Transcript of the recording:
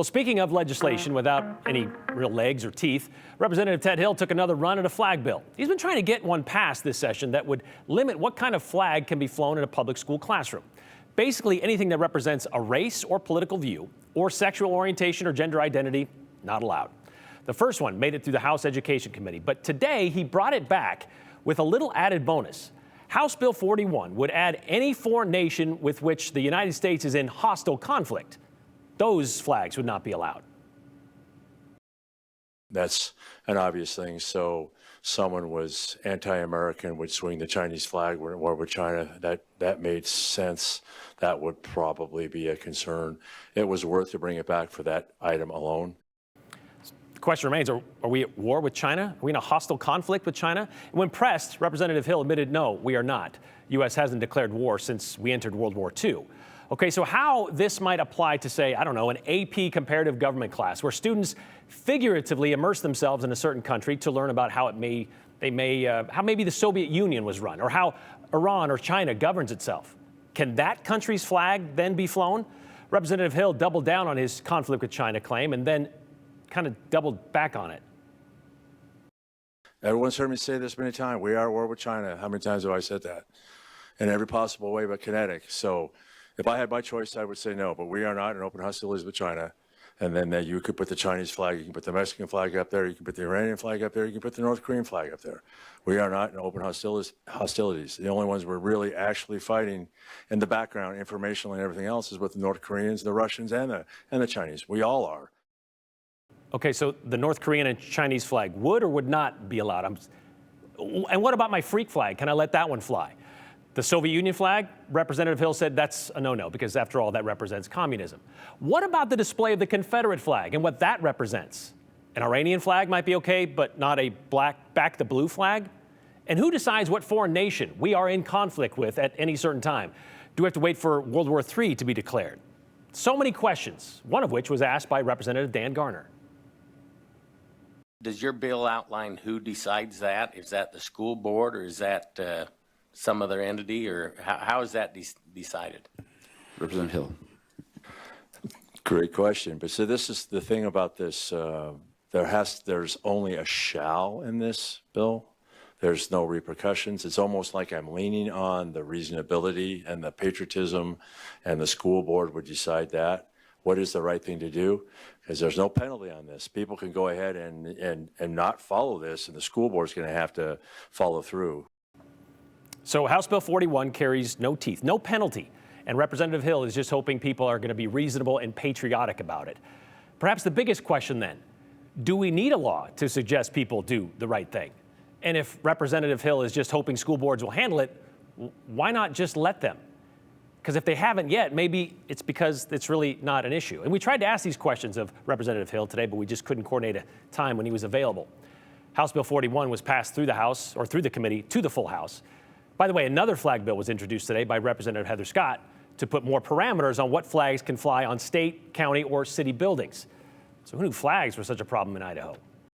Well, speaking of legislation without any real legs or teeth, Representative Ted Hill took another run at a flag bill. He's been trying to get one passed this session that would limit what kind of flag can be flown in a public school classroom. Basically, anything that represents a race or political view or sexual orientation or gender identity, not allowed. The first one made it through the House Education Committee, but today he brought it back with a little added bonus. House Bill 41 would add any foreign nation with which the United States is in hostile conflict. Those flags would not be allowed. That's an obvious thing. So someone was anti-American, would swing the Chinese flag, we're at war with China. That made sense. That would probably be a concern. It was worth to bring it back for that item alone. The question remains, are we at war with China? Are we in a hostile conflict with China? When pressed, Representative Hill admitted, no, we are not. U.S. hasn't declared war since we entered World War II. Okay, so how this might apply to, say, I don't know, an AP comparative government class where students figuratively immerse themselves in a certain country to learn about how how maybe the Soviet Union was run or how Iran or China governs itself. Can that country's flag then be flown? Representative Hill doubled down on his conflict with China claim and then kind of doubled back on it. Everyone's heard me say this many times. We are at war with China. How many times have I said that? In every possible way but kinetic. So if I had my choice, I would say no, but we are not in open hostilities with China. And then you could put the Chinese flag, you can put the Mexican flag up there, you can put the Iranian flag up there, you can put the North Korean flag up there. We are not in open hostilities. The only ones we're really actually fighting in the background, informationally and everything else, is with the North Koreans, the Russians, and the Chinese. We all are. Okay, so the North Korean and Chinese flag would or would not be allowed? And what about my freak flag? Can I let that one fly? The Soviet Union flag, Representative Hill said that's a no-no because, after all, that represents communism. What about the display of the Confederate flag and what that represents? An Iranian flag might be okay, but not a back the blue flag? And who decides what foreign nation we are in conflict with at any certain time? Do we have to wait for World War III to be declared? So many questions, one of which was asked by Representative Dan Garner. Does your bill outline who decides that? Is that the school board or is that some other entity, or how is that decided? Representative Hill. Great question. But so this is the thing about this. There's only a shall in this bill. There's no repercussions. It's almost like I'm leaning on the reasonability and the patriotism, and the school board would decide that. What is the right thing to do? Because there's no penalty on this. People can go ahead and not follow this, and the school board's going to have to follow through. So House Bill 41 carries no teeth, no penalty, and Representative Hill is just hoping people are going to be reasonable and patriotic about it. Perhaps the biggest question then, do we need a law to suggest people do the right thing? And if Representative Hill is just hoping school boards will handle it, why not just let them? Because if they haven't yet, maybe it's because it's really not an issue. And we tried to ask these questions of Representative Hill today, but we just couldn't coordinate a time when he was available. House Bill 41 was passed through the House, or through the committee, to the full House. By the way, another flag bill was introduced today by Representative Heather Scott to put more parameters on what flags can fly on state, county, or city buildings. So who knew flags were such a problem in Idaho?